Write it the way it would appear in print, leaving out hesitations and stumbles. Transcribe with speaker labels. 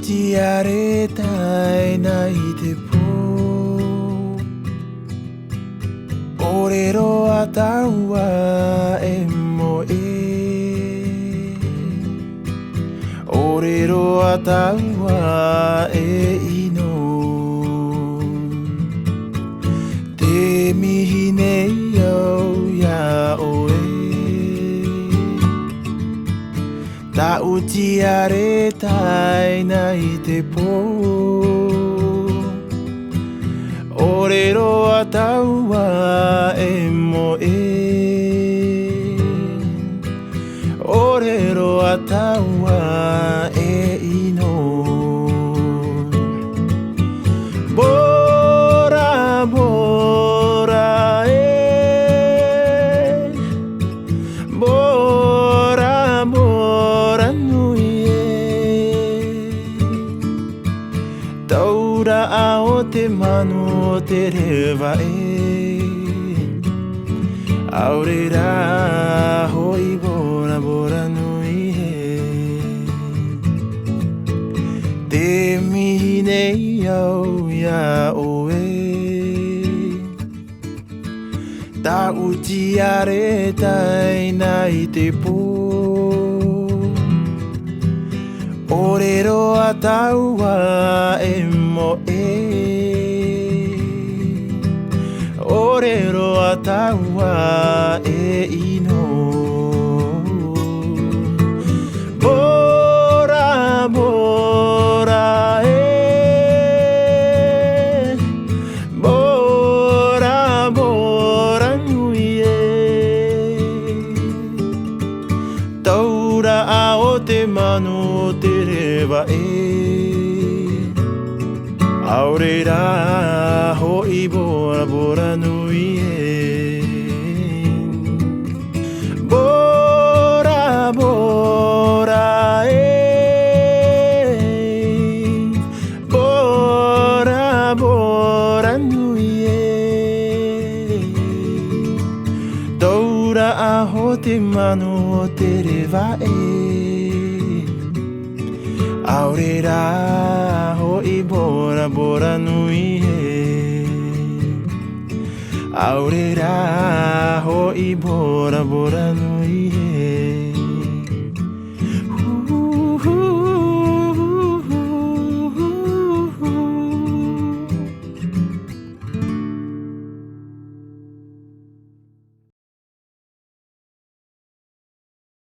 Speaker 1: te are tai nai te pō. Orero a taua e mo e. Orero a taua e ino. Te mihi nei au ia oe. Ta uti are tai nai te pō. Orero a taua e mo e. Orero a taua e ino. Bora, bora e. Bora, bora nui e. Taura a o te manu o te rewa e. Aurera hoi bora, bora nui e. Te mihi nei au ia oe. Ta uti are tai nai te pō. Orero a taua e mo e. Orero a taua e ino. Bora, bora e. Bora, bora nui e. Taura a o te manu o te rewa e. Aurera hoi bora, bora nui e. Bora, bora e. Bora, bora nui e. Taura a ho te manu o te rewa e. Aurera hoi bora, bora nui e. Aurera hoi bora, bora nui e.